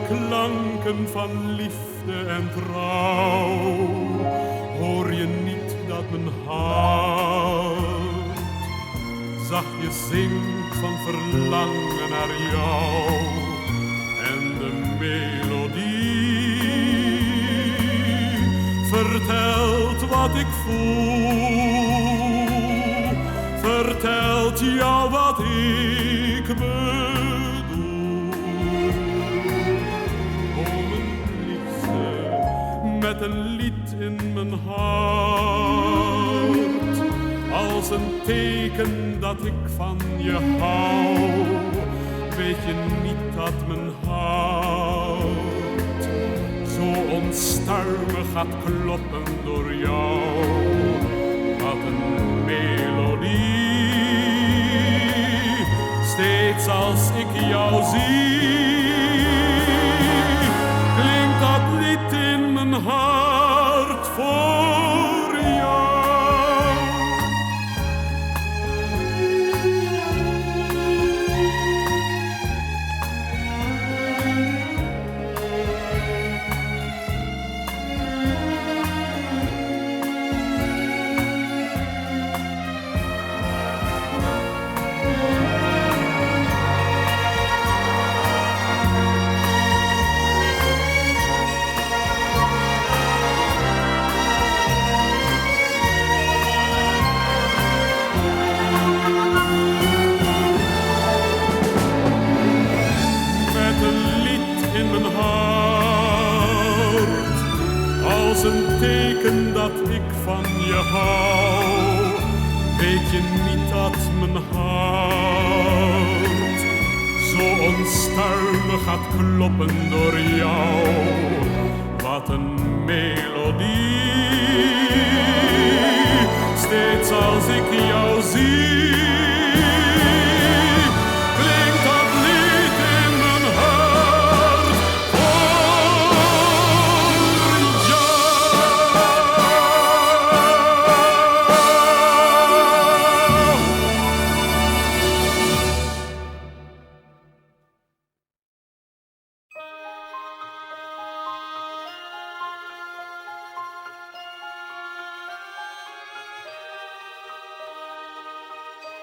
klanken van liefde en trouw. Hoor je niet dat mijn hart zachtjes zingt van verlangen naar jou? En de melodie vertelt wat ik voel, vertelt jou wat ik bedoel. O mijn liefste, met een lied in mijn hart, als een teken dat ik van je hou. Weet je niet dat mijn hart zo onstuimig gaat kloppen door jou? Wat een melodie, steeds als ik jou zie, klinkt dat lied in mijn hart voor jou. Als een teken dat ik van je hou. Weet je niet dat mijn hart zo onstuimig gaat kloppen door jou? Wat een melodie, steeds als ik jou zie, klinkt dat lied in mijn hart voor jou.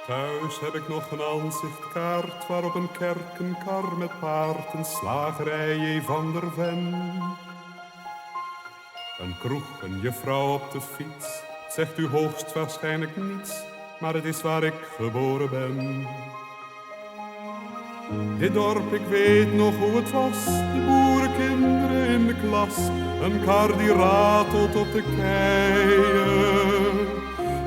Thuis heb ik nog een aanzichtkaart waarop een kerk, een kar met paard, een slagerij, J. van der Ven. Een kroeg, een juffrouw op de fiets, zegt u hoogstwaarschijnlijk niets, maar het is waar ik geboren ben. Dit dorp, ik weet nog hoe het was, de boerenkinderen in de klas, een kar die ratelt op de keien.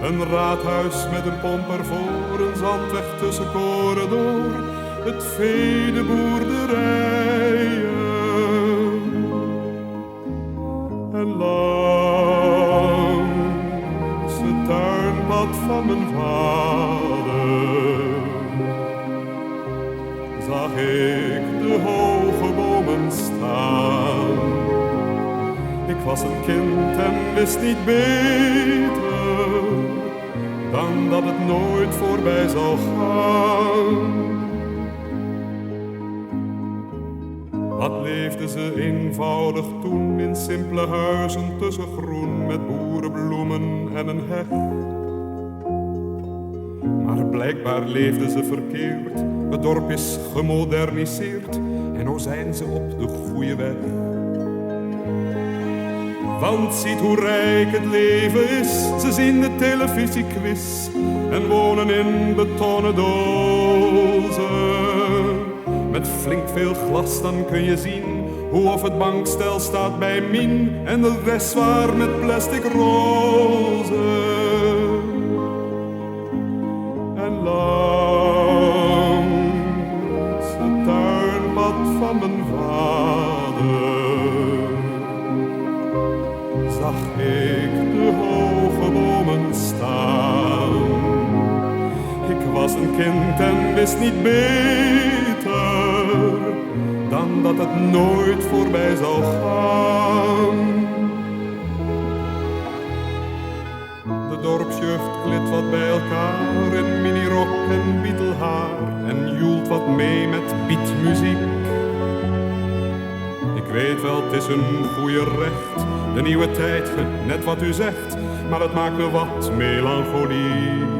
Een raadhuis met een pomp ervoor, een zandweg tussen koren door, het vee, de boerderijen. En langs het tuinpad van mijn vader zag ik de hoge bomen staan. Ik was een kind en wist niet beter dan dat het nooit voorbij zou gaan. Wat leefden ze eenvoudig toen in simpele huizen tussen groen met boerenbloemen en een heg. Maar blijkbaar leefden ze verkeerd, het dorp is gemoderniseerd en nou zijn ze op de goede weg. Want ziet hoe rijk het leven is, ze zien de televisiequiz en wonen in betonnen dozen. Met flink veel glas dan kun je zien hoe of het bankstel staat bij Mien en de rest waar met plastic rozen. En langs het tuinpad van mijn vader zag ik de hoge bomen staan. Ik was een kind en wist niet beter dan dat het nooit voorbij zou gaan. De dorpsjeugd klit wat bij elkaar in minirok en bietelhaar en joelt wat mee met beatmuziek. weet wel, het is een goeie recht. De nieuwe tijd, net wat u zegt, maar het maakt me wat melancholiek.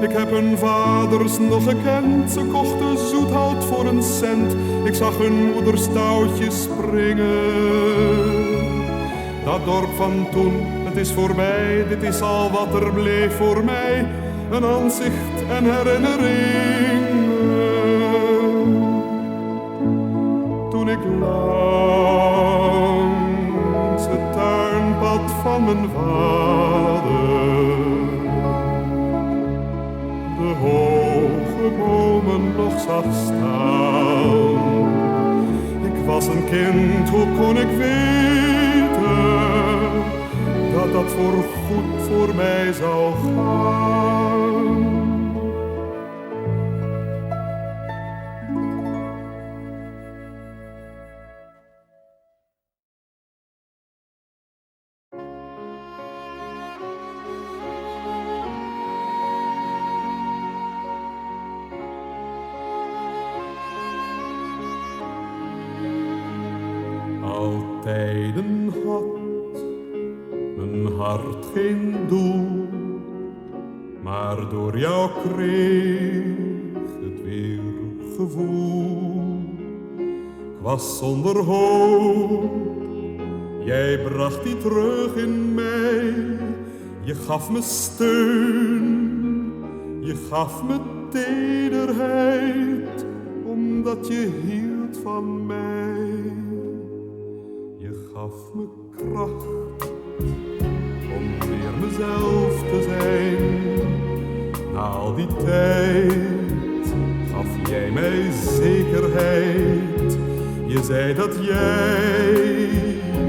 Ik heb hun vaders nog gekend, ze kochten zoethout voor een cent. Ik zag hun moeders touwtjes springen. Dat dorp van toen, het is voorbij, dit is al wat er bleef voor mij. Een aanzicht en herinneringen. Toen ik langs het tuinpad van mijn vader de hoge bomen nog zag staan. Ik was een kind, hoe kon ik weten dat dat voorgoed voor mij zou gaan? Tijden had mijn hart geen doel, maar door jou kreeg het weer gevoel. Ik was zonder hoop, jij bracht die terug in mij. Je gaf me steun, je gaf me tederheid, omdat je hield van mij. Je gaf me kracht om weer mezelf te zijn. Na al die tijd gaf jij mij zekerheid. Je zei dat jij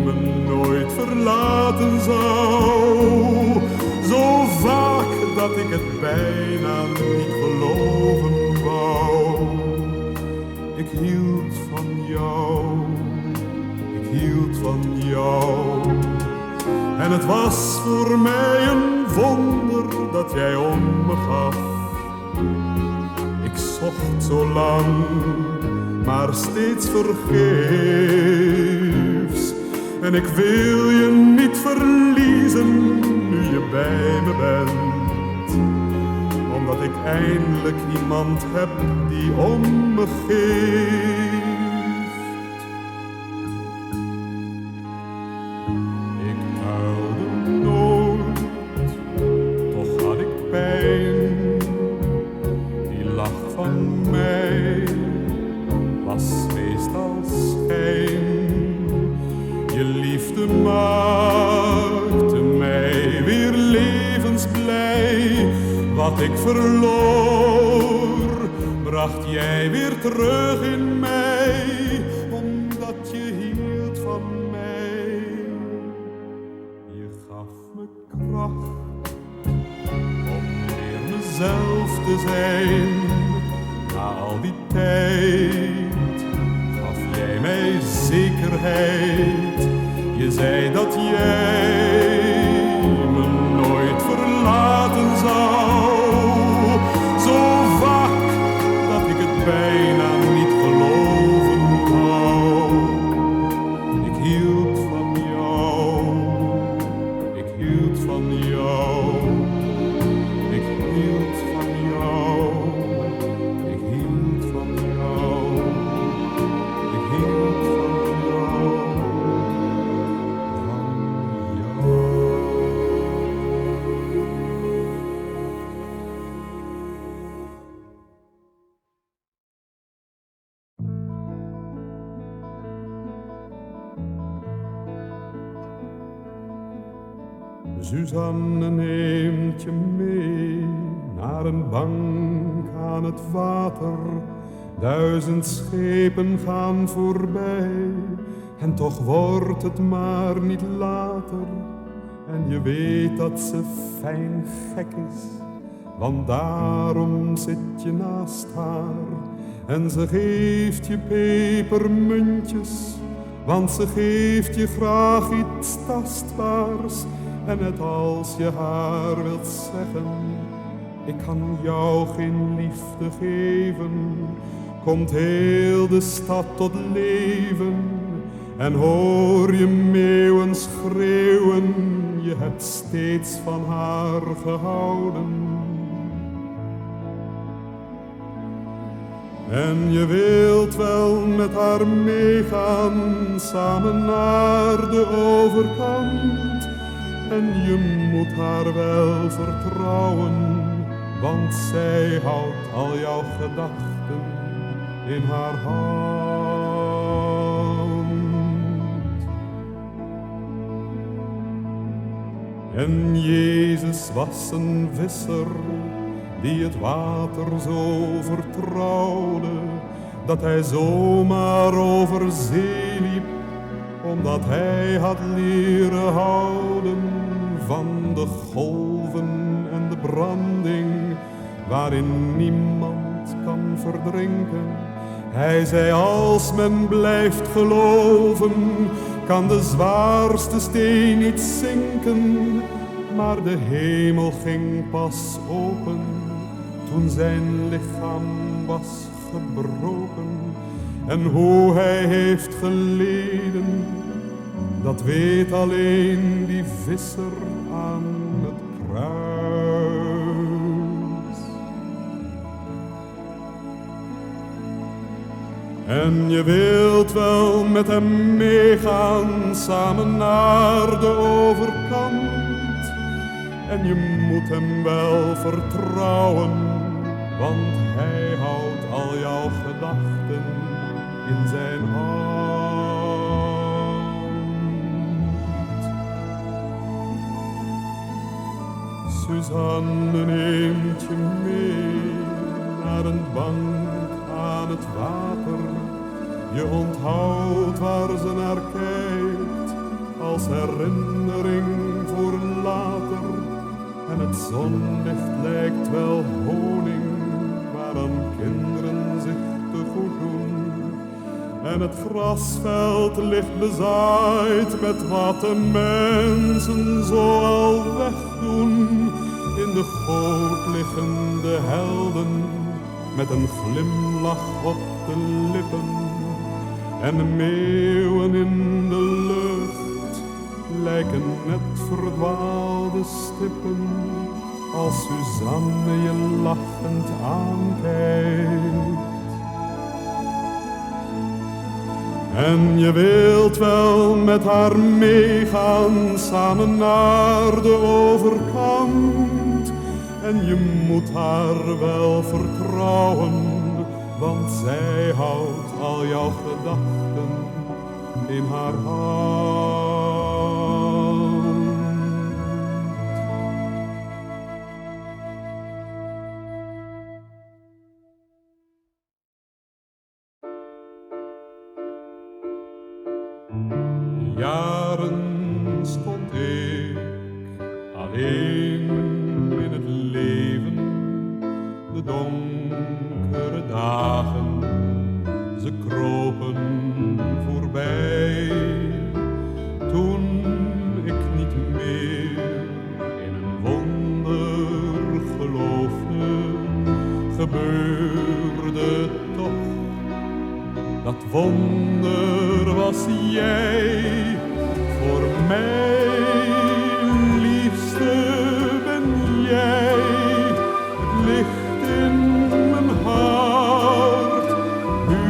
me nooit verlaten zou. Zo vaak dat ik het bijna niet geloven wou. Ik hield van jou. Hield van jou. En het was voor mij een wonder dat jij om me gaf. Ik zocht zo lang, maar steeds vergeefs. En ik wil je niet verliezen nu je bij me bent. Omdat ik eindelijk iemand heb die om me geeft. Wat ik verloor, bracht jij weer terug in mij, omdat je hield van mij. Je gaf me kracht om weer mezelf te zijn. Na al die tijd gaf jij mij zekerheid. Je zei dat jij me nooit verlaten zou. Bijna niet geloven wou. Ik hield van jou, ik hield van jou, ik hield van jou, ik hield van jou, ik hield van jou, Suzanne neemt je mee naar een bank aan het water. 1000 schepen gaan voorbij en toch wordt het maar niet later. En je weet dat ze fijn gek is, want daarom zit je naast haar. En ze geeft je pepermuntjes, want ze geeft je graag iets tastbaars. En net als je haar wilt zeggen, ik kan jou geen liefde geven, komt heel de stad tot leven en hoor je meeuwen schreeuwen, je hebt steeds van haar gehouden. En je wilt wel met haar meegaan, samen naar de overkant. En je moet haar wel vertrouwen, want zij houdt al jouw gedachten in haar hand. En Jezus was een visser die het water zo vertrouwde, dat hij zomaar over zee liep, omdat hij had leren houden van de golven en de branding, waarin niemand kan verdrinken. Hij zei, als men blijft geloven, kan de zwaarste steen niet zinken. Maar de hemel ging pas open, toen zijn lichaam was gebroken. En hoe hij heeft geleden, dat weet alleen die visser aan het kruis. En je wilt wel met hem meegaan, samen naar de overkant. En je moet hem wel vertrouwen, want hij houdt al jouw gedachten in zijn hand. Suzanne neemt je mee naar een bank aan het water. Je onthoudt waar ze naar kijkt, als herinnering voor later. En het zonlicht lijkt wel honing, waaraan kinderen zich te goed doen. En het grasveld ligt bezaaid met wat de mensen zo al wegdoen. In de goot liggen de helden, met een glimlach op de lippen. En de meeuwen in de lucht lijken net verdwaalde stippen, als Suzanne je lachend aankijkt. En je wilt wel met haar meegaan, samen naar de overkant. En je moet haar wel vertrouwen, want zij houdt al jouw gedachten in haar hand. Jaren stond ik alleen in het leven, de donkere dagen, ze kropen voorbij. Toen ik niet meer in een wonder geloofde, gebeurde toch. Dat wonder was jij, voor mij liefste ben jij. Het licht in mijn hart, nu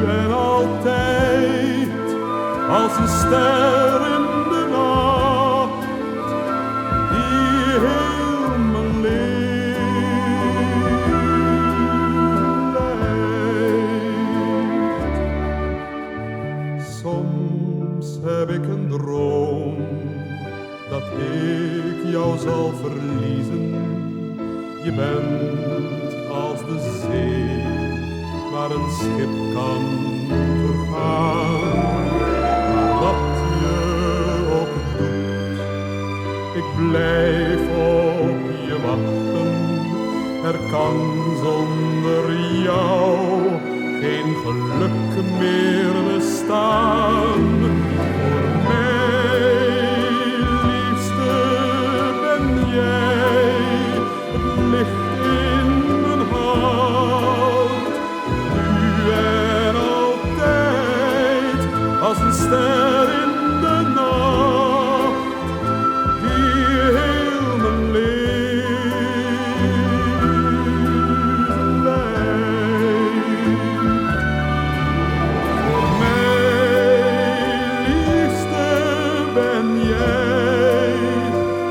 en altijd, als een ster in de nacht, die heel mijn leven leidt. Soms heb ik een droom, dat ik jou zal verliezen. Je bent als de zee, waar een schip kan vergaan. Maar wat je ook doet, ik blijf op je wachten. Er kan zonder jou geen geluk meer bestaan. Voor mij liefste ben jij, het licht in mijn hart, nu als een ster in de nacht, die heel mijn leven leidt. Voor mij, liefste, ben jij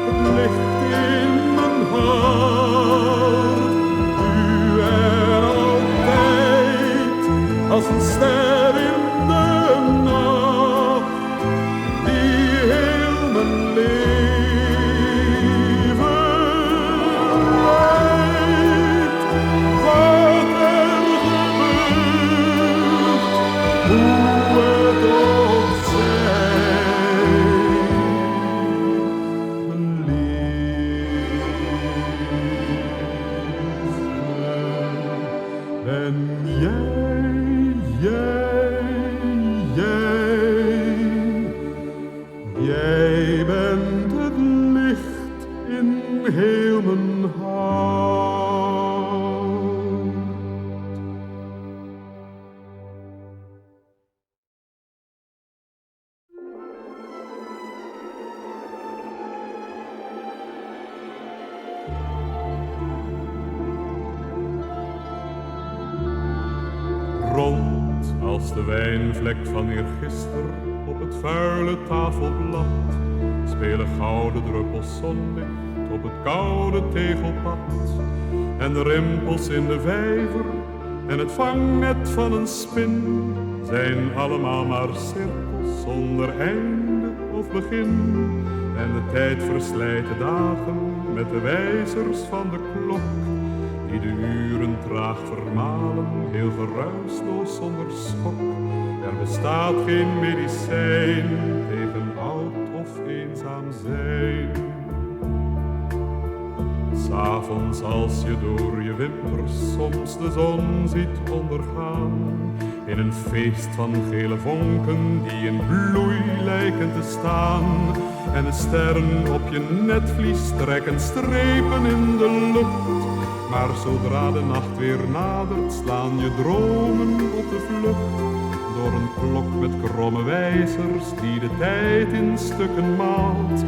het licht in mijn hart, nu en altijd, als een ster in de nacht, die heel mijn leven leidt. Wat er gebeurt, hoe het ook zij, mijn liefste, ben jij bent het licht in heel mijn hart. Rond als de wijnvlek van eergisteren op het vuile tafelblad spelen gouden druppels zonlicht op het koude tegelpad. En de rimpels in de vijver en het vangnet van een spin zijn allemaal maar cirkels zonder einde of begin. En de tijd verslijt de dagen met de wijzers van de klok, die de uren traag vermalen, heel geruisloos zonder schok. Er bestaat geen medicijn tegen oud of eenzaam zijn. 'S Avonds als je door je wimpers soms de zon ziet ondergaan, in een feest van gele vonken die in bloei lijken te staan, en de sterren op je netvlies trekken strepen in de lucht. Maar zodra de nacht weer nadert, slaan je dromen op de vlucht door een klok met kromme wijzers die de tijd in stukken maalt.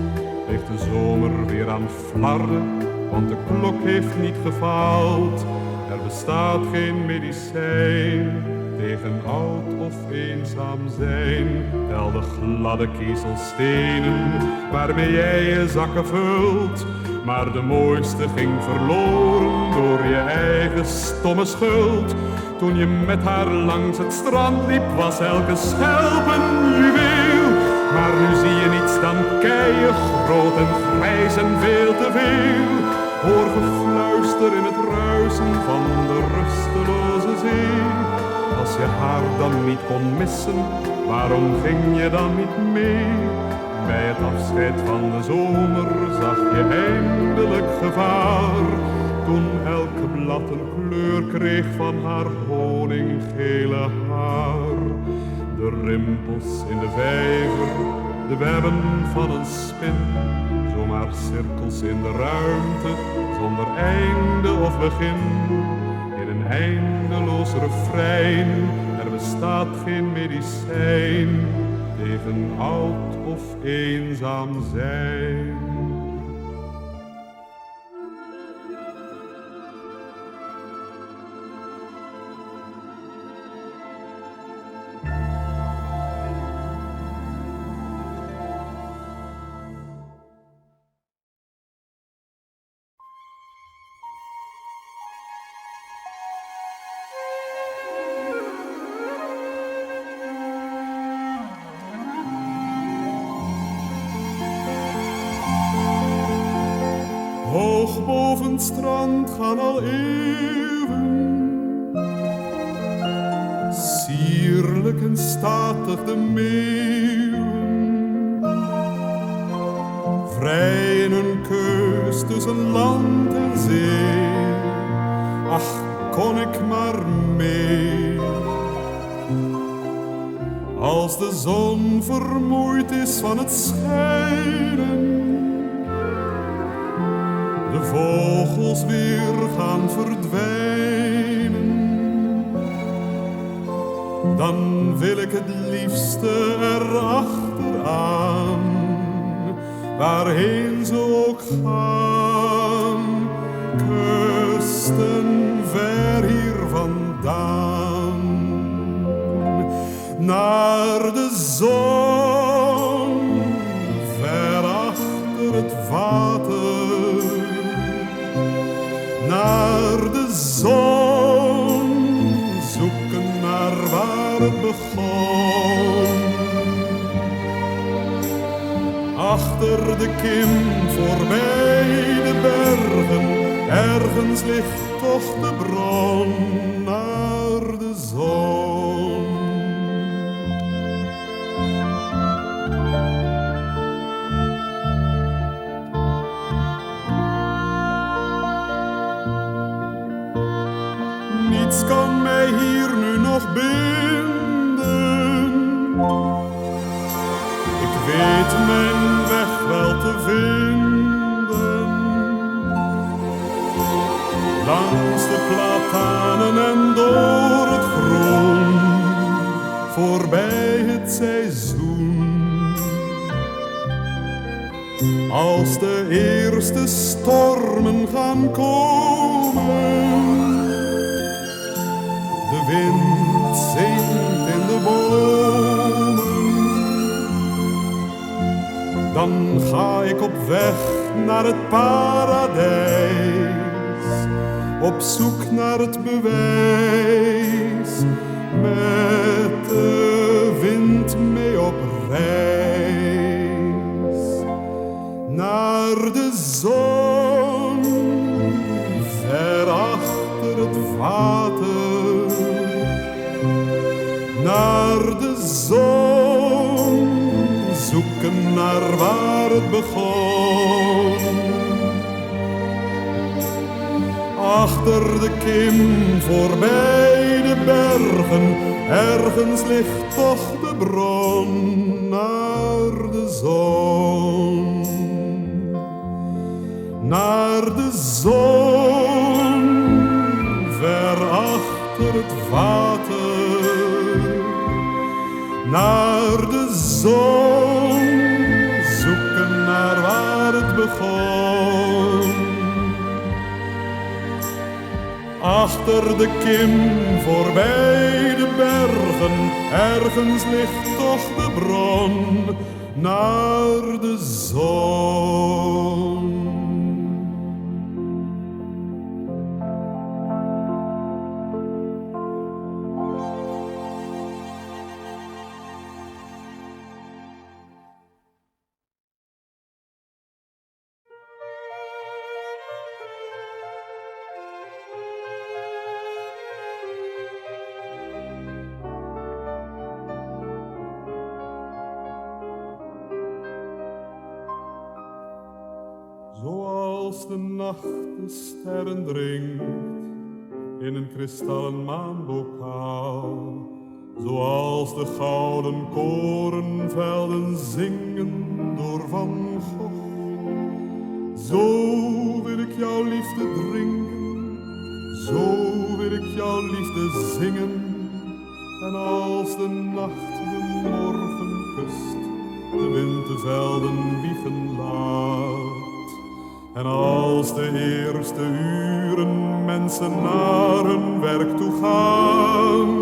Ligt de zomer weer aan flarden, want de klok heeft niet gefaald. Er bestaat geen medicijn tegen oud of eenzaam zijn. Tel de gladde kiezelstenen waarmee jij je zakken vult, maar de mooiste ging verloren door je eigen stomme schuld. Toen je met haar langs het strand liep, was elke schelp een juweel. Maar nu zie je niets dan keien, groot en grijs en veel te veel. Hoor gefluister in het ruisen van de rusteloze zee. Als je haar dan niet kon missen, waarom ging je dan niet mee? Bij het afscheid van de zomer zag je eindelijk gevaar, toen elke blad een kleur kreeg van haar honinggele haar. De rimpels in de vijver, de webben van een spin, zomaar cirkels in de ruimte, zonder einde of begin. In een eindeloos refrein, er bestaat geen medicijn tegen oud of eenzaam zijn. Hoog boven het strand gaan al eeuwen, sierlijk en statig de meeuwen, vrij in hun keus tussen land en zee. Ach, kon ik maar mee. Als de zon vermoeid is van het schijnen, de vogels weer gaan verdwijnen, dan wil ik het liefste erachteraan, waarheen ze ook gaan, kusten ver hier vandaan. Naar de zon, ver achter het water, naar de zon, zoeken naar waar het begon. Achter de kim, voorbij de bergen, ergens ligt toch de bron, naar de zon. Niets kan mij hier nu nog binden. Ik weet mijn weg wel te vinden. Langs de platanen en door het groen, voorbij het seizoen. Als de eerste stormen gaan komen, de wind zingt in de bomen, dan ga ik op weg naar het paradijs, op zoek naar het bewijs, met de wind mee op reis. Naar de zon, ver achter het water, naar de zon, zoeken naar waar het begon. Achter de kim, voorbij de bergen, ergens ligt toch de bron, naar de zon. Naar de zon, ver achter het water, naar de zon, zoeken naar waar het begon. Achter de kim, voorbij de bergen, ergens ligt toch de bron, naar de zon. Zoals de nacht de sterren dringt in een kristallen maanbokaal, zoals de gouden korenvelden zingen door Van Gogh. Zo wil ik jouw liefde drinken, zo wil ik jouw liefde zingen. En als de nacht de morgen kust, de wind de velden wiegen laat, en als de eerste uren mensen naar hun werk toe gaan,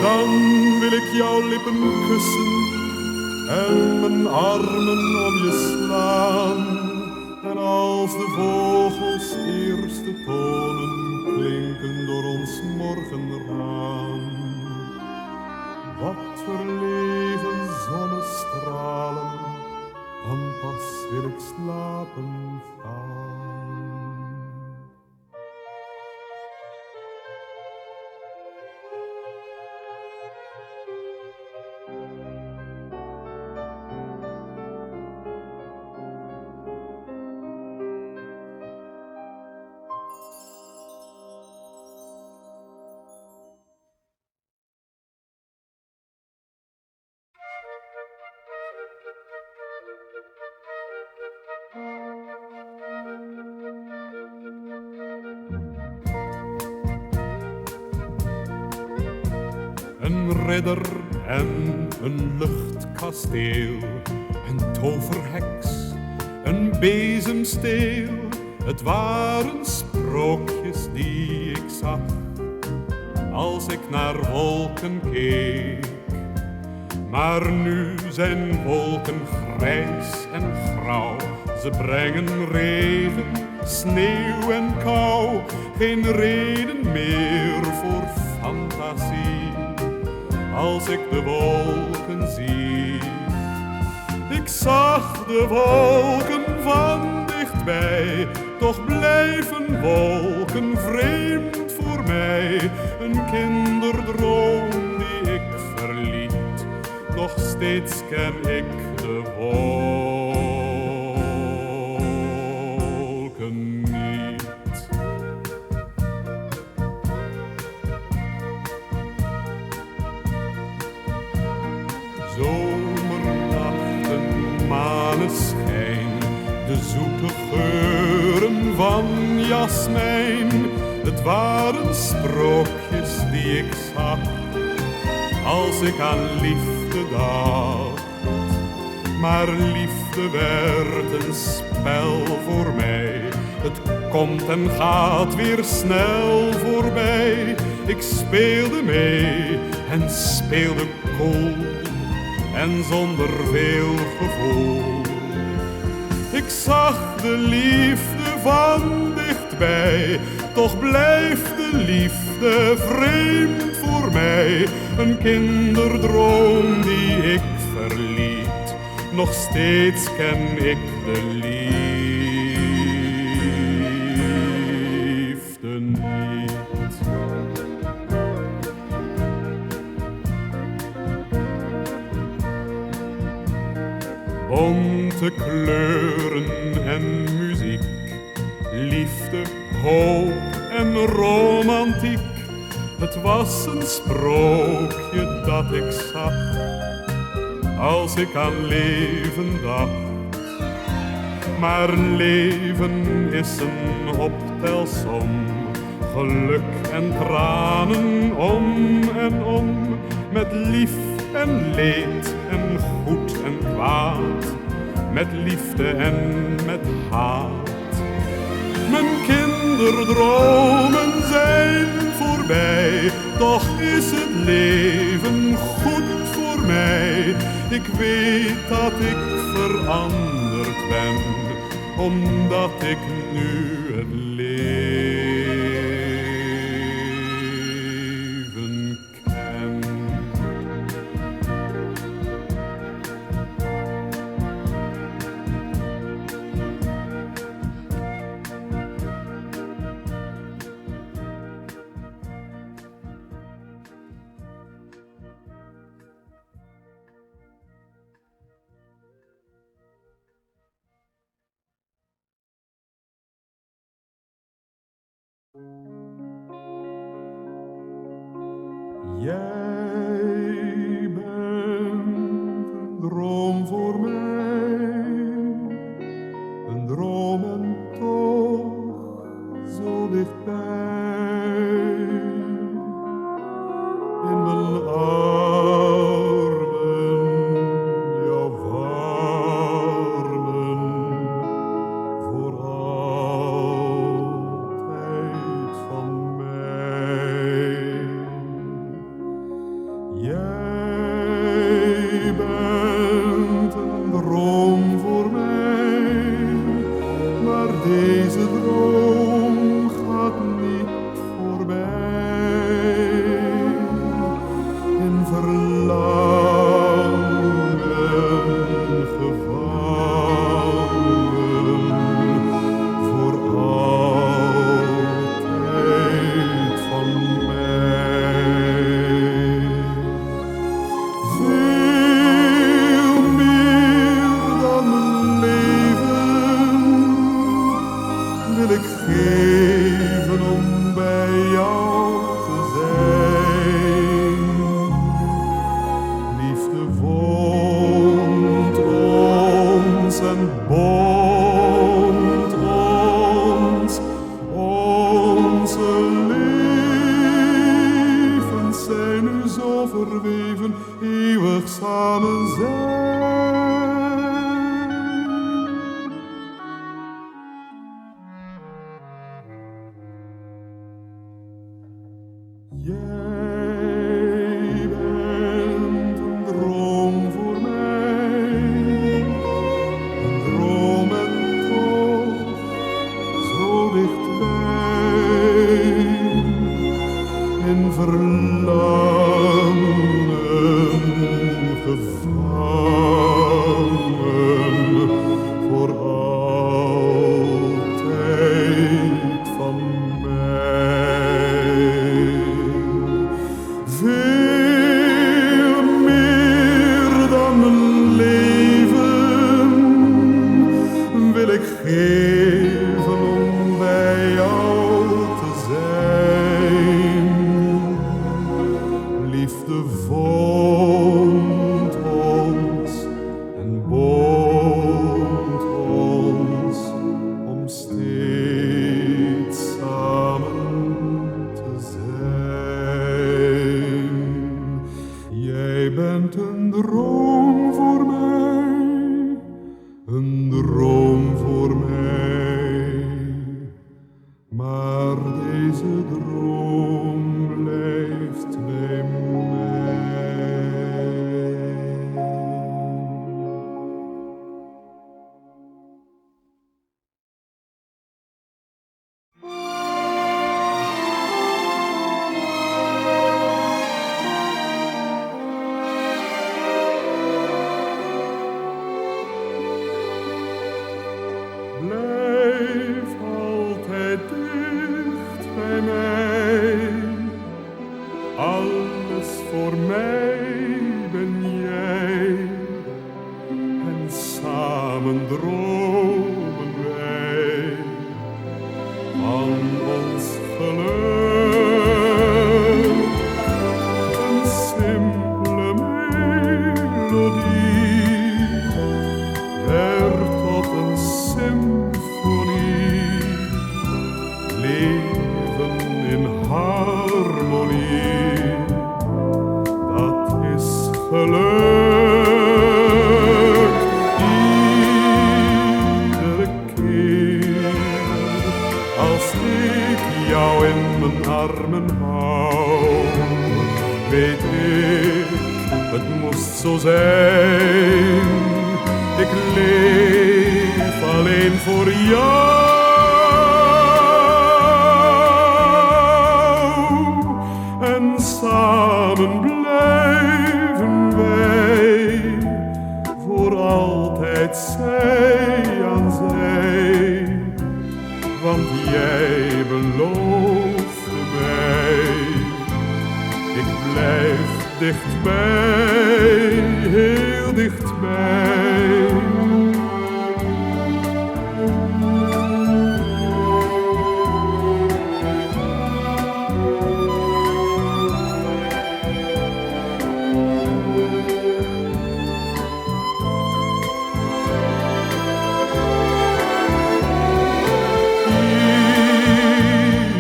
dan wil ik jouw lippen kussen en mijn armen om je slaan. En als de vogels eerste tonen klinken door ons morgenraam, wat verleven zonnestralen, dan pas wil ik slapen gaan. Een ridder en een luchtkasteel, een toverheks, een bezemsteel. Het waren sprookjes die ik zag als ik naar wolken keek. Maar nu zijn wolken grijs en grauw. Ze brengen regen, sneeuw en kou. Geen reden meer voor fantasie als ik de wolken zie. Ik zag de wolken van dichtbij, toch blijven wolken vreemd voor mij. Een kinderdroom die ik verliet, nog steeds ken ik de wolken niet. Zomernachten, maneschijn, de zoete geuren van jasmijn. Het waren sprookjes die ik zag als ik aan liefde dacht. Maar liefde werd een spel voor mij. Het komt en gaat weer snel voorbij. Ik speelde mee en speelde koel en zonder veel gevoel. Ik zag de liefde van dichtbij, toch blijft de liefde vreemd voor mij. Een kinderdroom die ik verliet, nog steeds ken ik de liefde niet. Bonte kleuren en muziek, liefde, hoop en romantiek. Het was een sprookje dat ik zag als ik aan leven dacht. Maar leven is een optelsom, geluk en tranen om en om. Met lief en leed en goed en kwaad, met liefde en met haat. Mijn kinderdromen zijn voorbij, toch is het leven goed voor mij. Ik weet dat ik veranderd ben, omdat ik nu het leven ken. Jij bent een droom voor mij, een droom en toch zo dichtbij. In mijn armen, jouw armen, voor altijd van mij. Jij bent een droom voor mij, maar deze droom gaat niet voorbij. In zo verweven, eeuwig samen zijn. Jij bent een droom voor mij, een droom en toch zo dichtbij, in verlangen gevangen, voor altijd van mij. Veel meer dan een leven wil ik geven om bij jou te zijn. Liefde vond ons en bond ons om steeds samen te zijn. Jij bent een droom voor mij, een droom voor mij. Maar deze droom blijft bij mij. Blijf altijd dicht bij mij, alles voor mij ben jij, en samen dromen wij van ons geluk. Een simpele melodie werd tot een symfonie, leven in harmonie, dat is geluk. Iedere keer als ik jou in mijn armen hou, weet ik, het moest zo zijn. Ik leef alleen voor jou, en samen blijven wij voor altijd zij aan zij. Want jij beloofde mij, ik blijf dichtbij, heel dichtbij.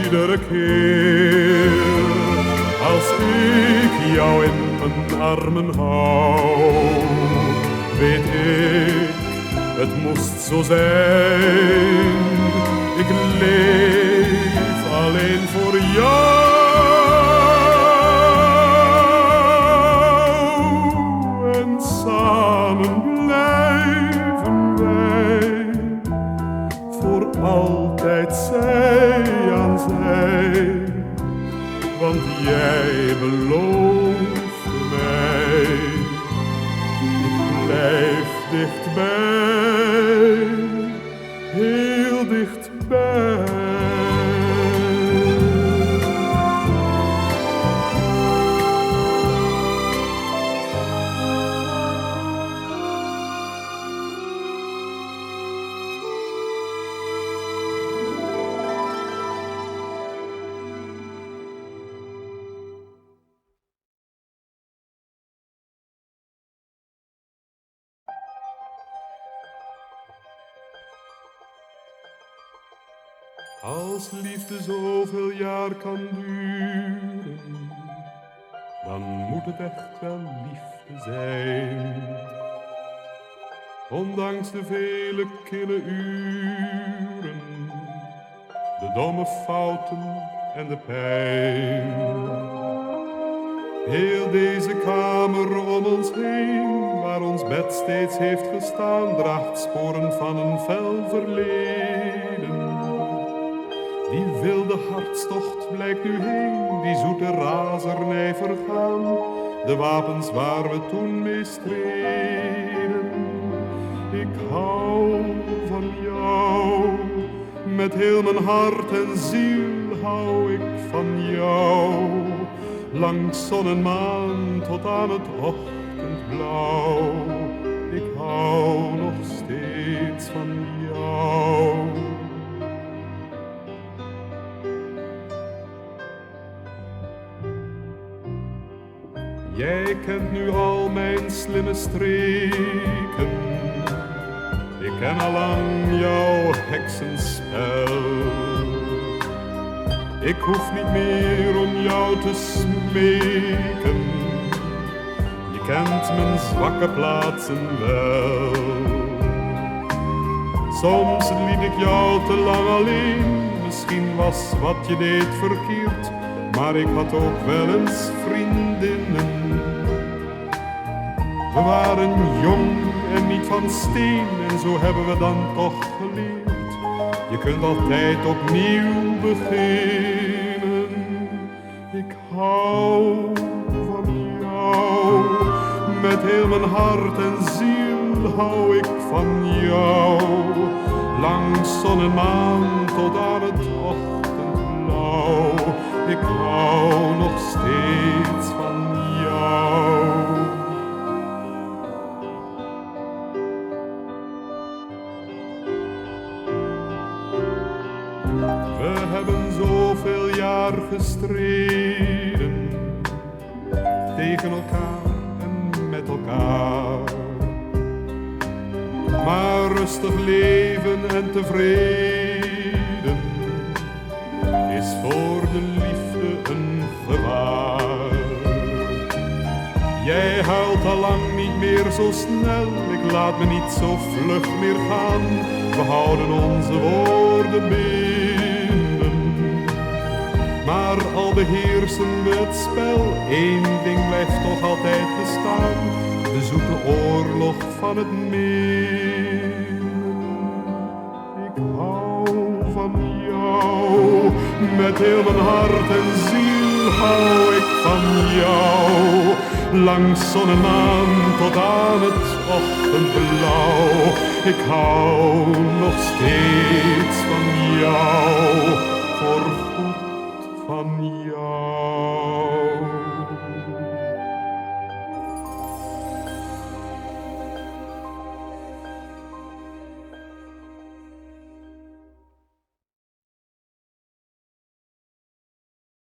Iedere keer als ik jou in mijn armen hou, weet ik, het moest zo zijn. Ik leef alleen voor jou, en samen blijven wij voor altijd zij aan zij. Want jij beloofde mij, ik blijf dichtbij, heel dichtbij. Als liefde zoveel jaar kan duren, dan moet het echt wel liefde zijn. Ondanks de vele kille uren, de domme fouten en de pijn. Heel deze kamer om ons heen, waar ons bed steeds heeft gestaan, draagt sporen van een fel verleden. Die wilde hartstocht blijkt nu heen, die zoete razernij vergaan, de wapens waar we toen mee streden. Ik hou van jou, met heel mijn hart en ziel hou ik van jou. Langs zon en maan tot aan het ochtendblauw, ik hou nog steeds van jou. Jij kent nu al mijn slimme streken, ik ken allang jouw heksenspel. Ik hoef niet meer om jou te smeken, je kent mijn zwakke plaatsen wel. Soms liet ik jou te lang alleen, misschien was wat je deed verkeerd, maar ik had ook wel eens vriendinnen. We waren jong en niet van steen en zo hebben we dan toch geleerd. Je kunt altijd opnieuw beginnen. Ik hou van jou, met heel mijn hart en ziel hou ik van jou. Langs zon en maan tot aan het ochtendblauw, ik hou nog steeds van jou. We hebben zoveel jaar gestreden, tegen elkaar en met elkaar. Maar rustig leven en tevreden is voor de liefde een gevaar. Jij huilt al lang niet meer zo snel, ik laat me niet zo vlug meer gaan. We houden onze woorden binnen, maar al beheersen we het spel, één ding blijft toch altijd bestaan, de zoete oorlog van het menen. Ik hou van jou, met heel mijn hart en ziel hou ik van jou. Langs zon en maan tot aan het ochtendblauw, ik hou nog steeds van jou, voorgoed van jou.